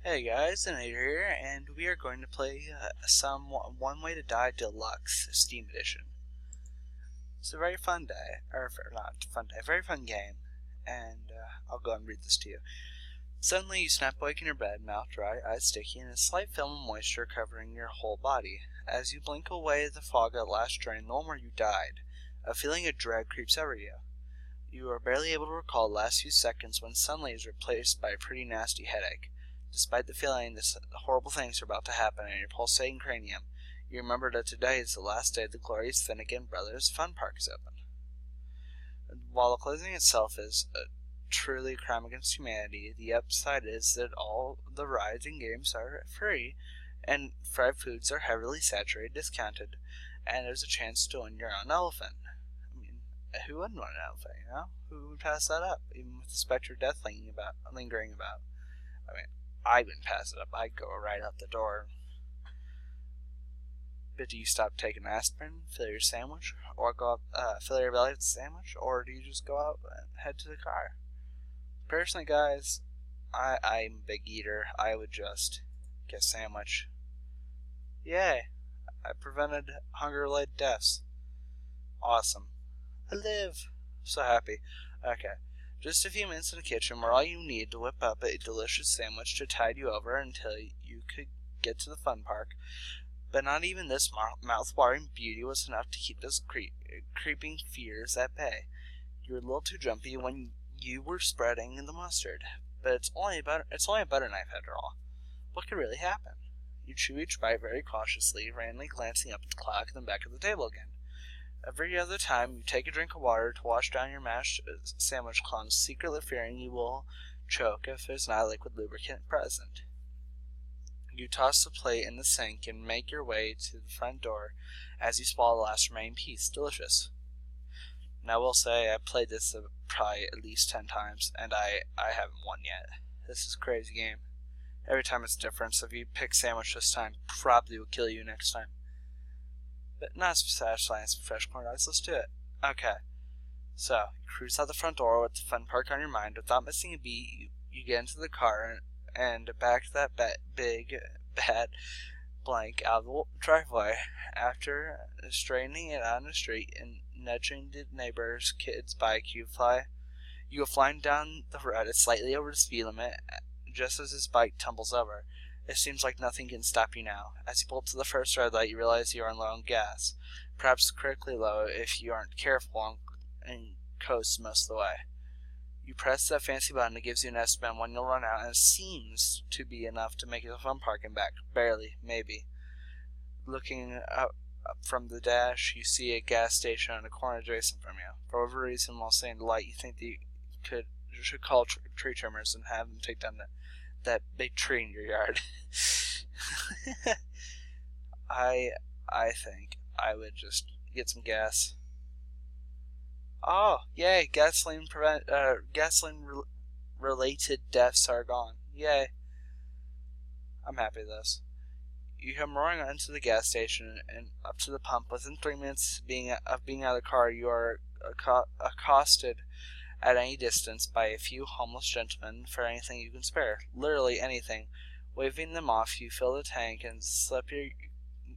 Hey guys, Nader here, and we are going to play some One Way to Die Deluxe Steam Edition. It's a very fun day, or not fun day, very fun game, and I'll go and read this to you. Suddenly you snap awake in your bed, mouth dry, eyes sticky, and a slight film of moisture covering your whole body. As you blink away the fog at last drain the one where you died, a feeling of dread creeps over you. You are barely able to recall the last few seconds when suddenly is replaced by a pretty nasty headache. Despite the feeling that horrible things are about to happen in your pulsating cranium, you remember that today is the last day the glorious Finnegan Brothers Fun Park is open. While the closing itself is truly a crime against humanity, the upside is that all the rides and games are free, and fried foods are heavily saturated, discounted, and there's a chance to win your own elephant. I mean, who wouldn't want an elephant, you know? Who would pass that up, even with the specter of death lingering about? I mean, I wouldn't pass it up. I'd go right out the door. But do you stop taking aspirin, fill your sandwich, or go up, fill your belly with a sandwich, or do you just go out and head to the car? Personally, guys, I'm a big eater. I would just get a sandwich. Yay! I prevented hunger-related deaths. Awesome. I live. So happy. Okay. Just a few minutes in the kitchen were all you need to whip up a delicious sandwich to tide you over until you could get to the fun park. But not even this mouth-watering beauty was enough to keep those creeping fears at bay. You were a little too jumpy when you were spreading the mustard, but it's only a butter knife after all. What could really happen? You chew each bite very cautiously, randomly glancing up at the clock in the back of the table again. Every other time you take a drink of water to wash down your mashed sandwich crumbs, secretly fearing you will choke if there's not a liquid lubricant present. You toss the plate in the sink and make your way to the front door as you swallow the last remaining piece. Delicious. Now I will say I played this probably at least 10 times, and I haven't won yet. This is a crazy game. Every time it's different, so if you pick sandwich this time, probably will kill you next time. But not as satisfying as fresh corn dogs. Let's do it. Okay. So, you cruise out the front door with the fun park on your mind. Without missing a beat, you get into the car and back to that big, bad blank out of the driveway. After straightening it out on the street and nudging the neighbor's kid's bike, you go flying down the road at slightly over the speed limit just as his bike tumbles over. It seems like nothing can stop you now. As you pull up to the first red light, you realize you are low on gas. Perhaps critically low if you aren't careful and coast most of the way. You press that fancy button that gives you an estimate on when you'll run out, and it seems to be enough to make it to the fun park and back. Barely, maybe. Looking up from the dash, you see a gas station on the corner adjacent from you. For whatever reason, while staying in the light, you think that you should call tree trimmers and have them take down that big tree in your yard. I think I would just get some gas. Oh, yay! Gasoline related deaths are gone. Yay! I'm happy with this. You come roaring into the gas station and up to the pump. Within 3 minutes of being out of the car, you are accosted at any distance by a few homeless gentlemen for anything you can spare. Literally anything. Waving them off, you fill the tank and slip your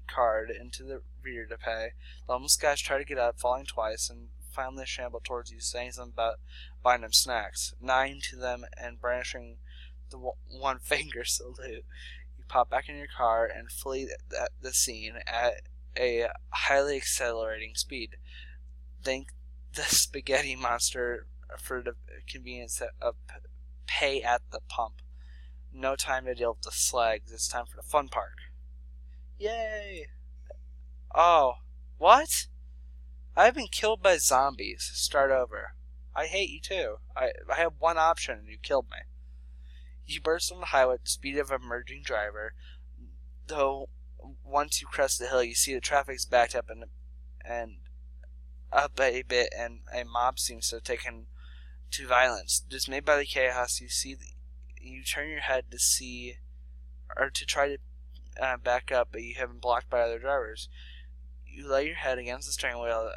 card into the rear to pay. The homeless guys try to get up, falling twice, and finally shamble towards you, saying something about buying them snacks, nodding to them and brandishing the one finger salute. You pop back in your car and flee the scene at a highly accelerating speed. Thank the spaghetti monster for the convenience of pay at the pump. No time to deal with the slags. It's time for the fun park. Yay! Oh, what? I've been killed by zombies. Start over. I hate you too. I have one option and you killed me. You burst on the highway at the speed of a merging driver, though once you crest the hill you see the traffic's backed up and up a bit, and a mob seems to have taken to violence. Dismayed by the chaos, you turn your head to try to back up, but you have been blocked by other drivers. You lay your head against the steering wheel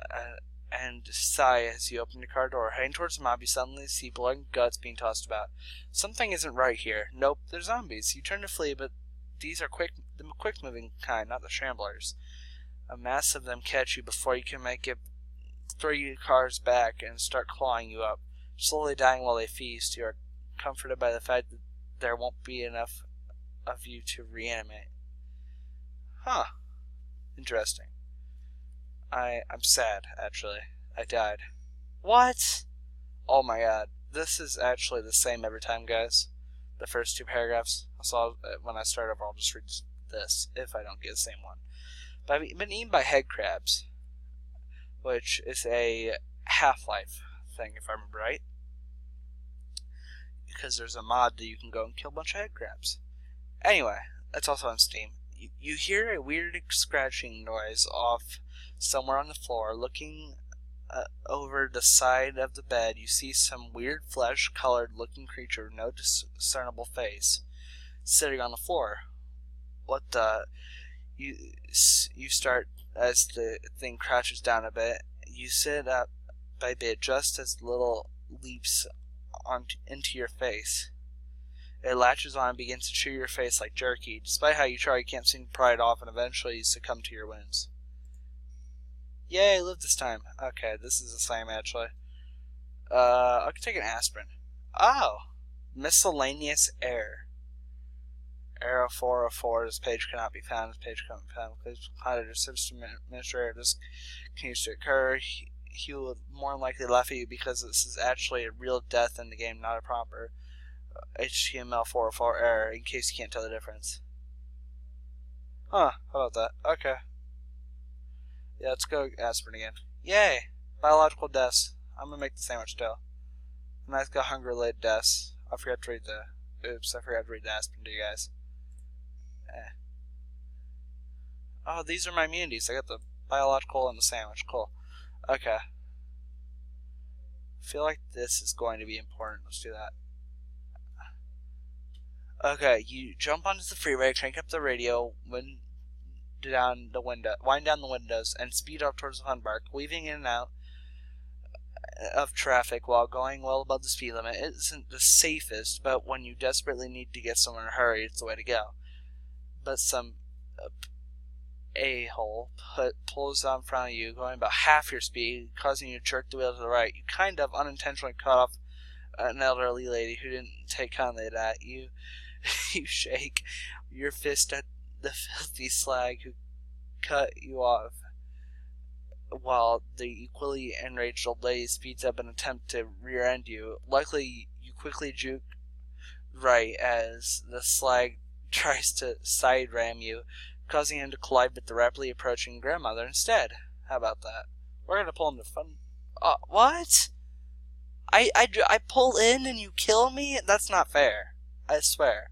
and sigh as you open your car door. Heading towards the mob, you suddenly see blood and guts being tossed about. Something isn't right here. Nope, they're zombies. You turn to flee, but these are the quick-moving kind, not the shamblers. A mass of them catch you before you can make it, throw your cars back, and start clawing you up. Slowly dying while they feast, you are comforted by the fact that there won't be enough of you to reanimate. Huh. Interesting. I'm sad, actually. I died. What? Oh my god. This is actually the same every time, guys. The first two paragraphs. So when I start over, I'll just read this, if I don't get the same one. But I've been eaten by head crabs, which is a Half-Life thing, if I remember right. Because there's a mod that you can go and kill a bunch of head crabs. Anyway, that's also on Steam. You hear a weird scratching noise off somewhere on the floor. Looking over the side of the bed, you see some weird flesh-colored looking creature with no discernible face sitting on the floor. What the? You start as the thing crouches down a bit. You sit up by bit just as the little leaps into your face. It latches on and begins to chew your face like jerky. Despite how you try, you can't seem to pry it off, and eventually you succumb to your wounds. Yay, I lived this time. Okay, this is the same, actually. I can take an aspirin. Oh! Miscellaneous error. Error 404. This page cannot be found. This page cannot be found. Please contact your system administrator. This continues to occur. He will more than likely laugh at you because this is actually a real death in the game, not a proper HTML 404 error, in case you can't tell the difference. Huh, how about that? Okay. Yeah, let's go aspirin again. Yay! Biological deaths. I'm gonna make the sandwich too. And let's go hunger-related deaths. I forgot to read I forgot to read the aspirin to you guys. Oh, these are my immunities. I got the biological and the sandwich. Cool. Okay. I feel like this is going to be important. Let's do that. Okay, you jump onto the freeway, crank up the radio, wind down the windows, and speed up towards the fun park, weaving in and out of traffic while going well above the speed limit. It isn't the safest, but when you desperately need to get somewhere in a hurry, it's the way to go. But some a-hole pulls out in front of you, going about half your speed, causing you to jerk the wheel to the right. You kind of unintentionally cut off an elderly lady who didn't take kindly to that. You shake your fist at the filthy slag who cut you off, while the equally enraged old lady speeds up in an attempt to rear-end you. Luckily, you quickly juke right as the slag tries to side-ram you, causing him to collide with the rapidly approaching grandmother instead. How about that? We're gonna pull him to fun. What? I pull in and you kill me? That's not fair. I swear.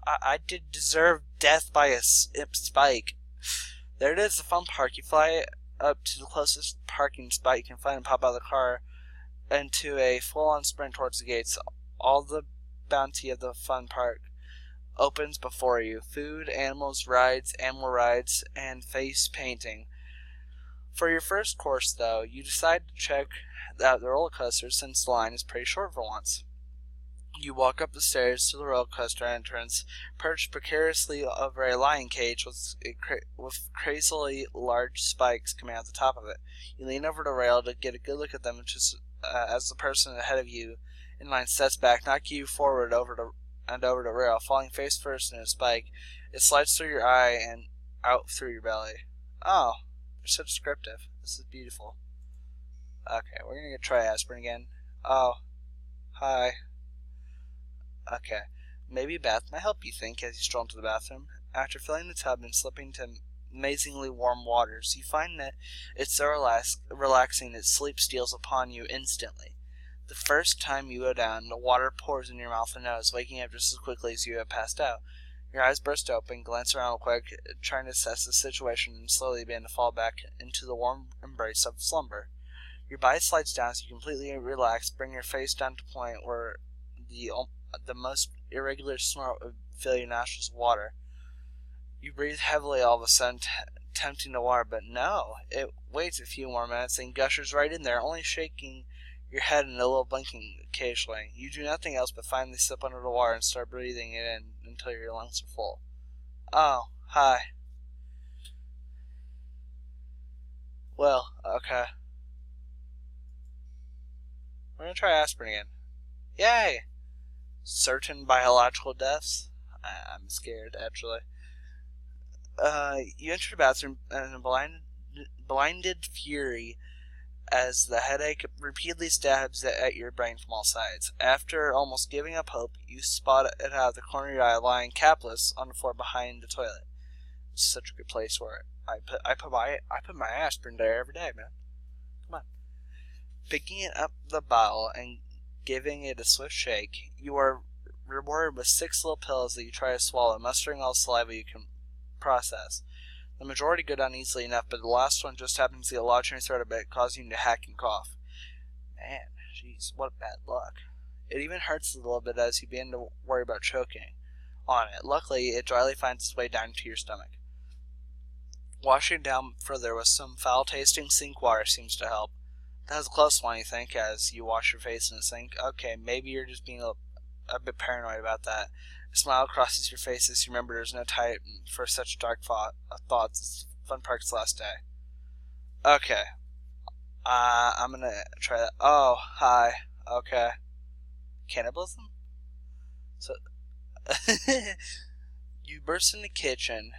I did deserve death by a spike. There it is, the fun park. You fly up to the closest parking spot you can find and pop out of the car into a full-on sprint towards the gates. All the bounty of the fun park opens before you. Food, animals, rides, animal rides, and face painting. For your first course, though, you decide to check out the roller coaster since the line is pretty short for once. You walk up the stairs to the roller coaster entrance, perched precariously over a lion cage with crazily large spikes coming out the top of it. You lean over the rail to get a good look at them just as the person ahead of you in line steps back, knocking you forward over the rail, falling face first in a spike. It slides through your eye and out through your belly. Oh, they're so descriptive. This is beautiful. Okay, we're gonna try aspirin again. Oh, hi. Okay, maybe a bath might help, you think, as you stroll into the bathroom. After filling the tub and slipping into amazingly warm waters, you find that it's so relaxing that sleep steals upon you instantly. The first time you go down, the water pours in your mouth and nose, waking up just as quickly as you have passed out. Your eyes burst open, glance around real quick, trying to assess the situation, and slowly begin to fall back into the warm embrace of slumber. Your body slides down as you completely relax, bring your face down to the point where the most irregular snort would fill your nostrils with water. You breathe heavily all of a sudden, tempting to water, but no, it waits a few more minutes and gushers right in there, only shaking your head and a little blinking occasionally. You do nothing else but finally slip under the water and start breathing it in until your lungs are full. Oh, hi. Well, okay. We're gonna try aspirin again. Yay! Certain biological deaths? I'm scared, actually. You enter the bathroom in a blinded fury as the headache repeatedly stabs at your brain from all sides. After almost giving up hope, you spot it out of the corner of your eye, lying capless on the floor behind the toilet. It's such a good place for it. I put my aspirin there every day, man. Come on. Picking up the bottle and giving it a swift shake, you are rewarded with 6 little pills that you try to swallow, mustering all the saliva you can process. The majority go down easily enough, but the last one just happens to get lodged in your throat a bit, causing you to hack and cough. Man, jeez, what bad luck. It even hurts a little bit as you begin to worry about choking on it. Luckily, it dryly finds its way down into your stomach. Washing down further with some foul-tasting sink water seems to help. That was a close one, you think, as you wash your face in the sink. Okay, maybe you're just being a bit paranoid about that. A smile crosses your face as you remember there's no time for such dark thoughts. It's Fun Park's last day. Okay. I'm gonna try that. Oh, hi. Okay. Cannibalism? So, you burst in the kitchen,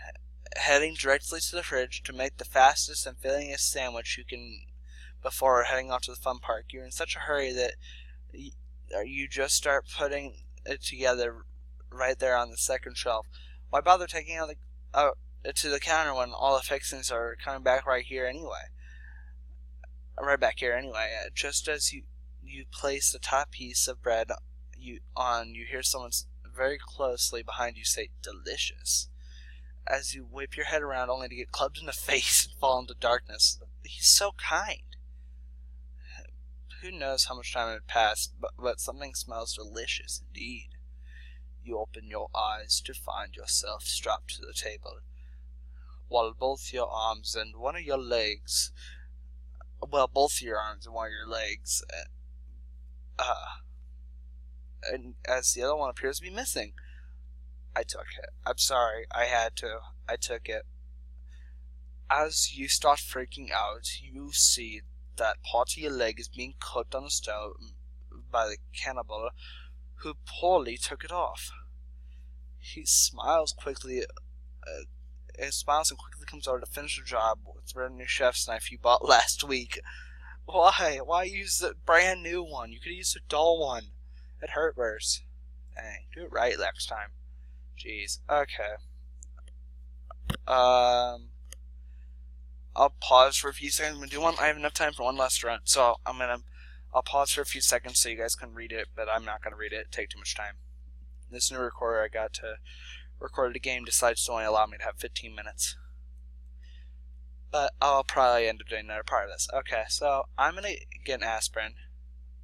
heading directly to the fridge to make the fastest and fillingest sandwich you can before heading off to the fun park. You're in such a hurry that you just start putting it together right there on the second shelf. Why bother taking out to the counter when all the fixings are coming back right here anyway? Right back here anyway. Just as you place the top piece of bread you hear someone very closely behind you say, "Delicious." As you whip your head around only to get clubbed in the face and fall into darkness. He's so kind. Who knows how much time had passed, but something smells delicious indeed. You open your eyes to find yourself strapped to the table, while both your arms and one of your legs, both your arms and one of your legs, and as the other one appears to be missing. I took it. I'm sorry, I had to. I took it. As you start freaking out, you see that part of your leg is being cooked on the stove by the cannibal who poorly took it off. He smiles quickly. Smiles and quickly comes over to finish the job with the brand new chef's knife you bought last week. Why? Why use the brand new one? You could use the dull one. It hurt worse. Dang, do it right next time. Jeez. Okay. I'll pause for a few seconds. I'm gonna do one. I have enough time for one last run, so I'll pause for a few seconds so you guys can read it, but I'm not gonna read it. It'd take too much time. This new recorder I got to record the game decides to only allow me to have 15 minutes. But I'll probably end up doing another part of this. Okay, so I'm gonna get an aspirin.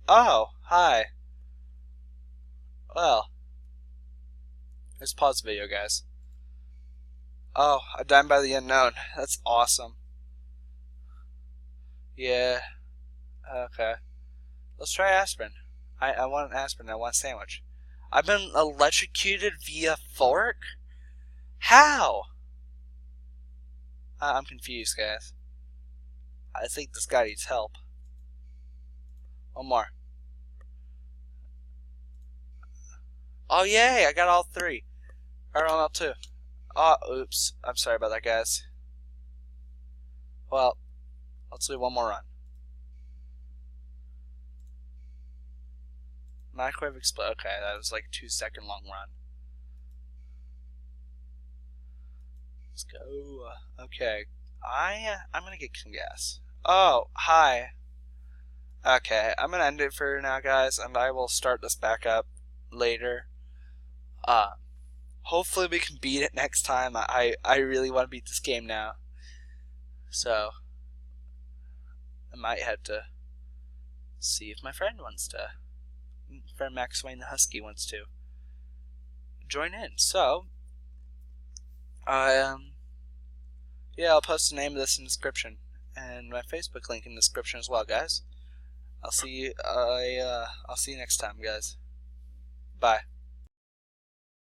Oh, hi. Well, let's pause the video, guys. Oh, I died by the unknown. That's awesome. Yeah. Okay. Let's try aspirin. I want an aspirin. I want a sandwich. I've been electrocuted via fork? How? I'm confused, guys. I think this guy needs help. One more. Oh, yay! I got all 3. Or all 2. Oh, oops. I'm sorry about that, guys. Well, let's do one more run. Microwave explode. Okay, that was like a 2-second long run. Let's go. Okay, I'm gonna get some gas. Oh, hi. Okay, I'm gonna end it for now, guys, and I will start this back up later. Hopefully we can beat it next time. I really want to beat this game now. So, I might have to see if my friend Max Wayne the Husky wants to join in. So, yeah, Yeah, I'll post the name of this in the description, and my Facebook link in the description as well, guys. I'll see you. I'll see you next time, guys. Bye.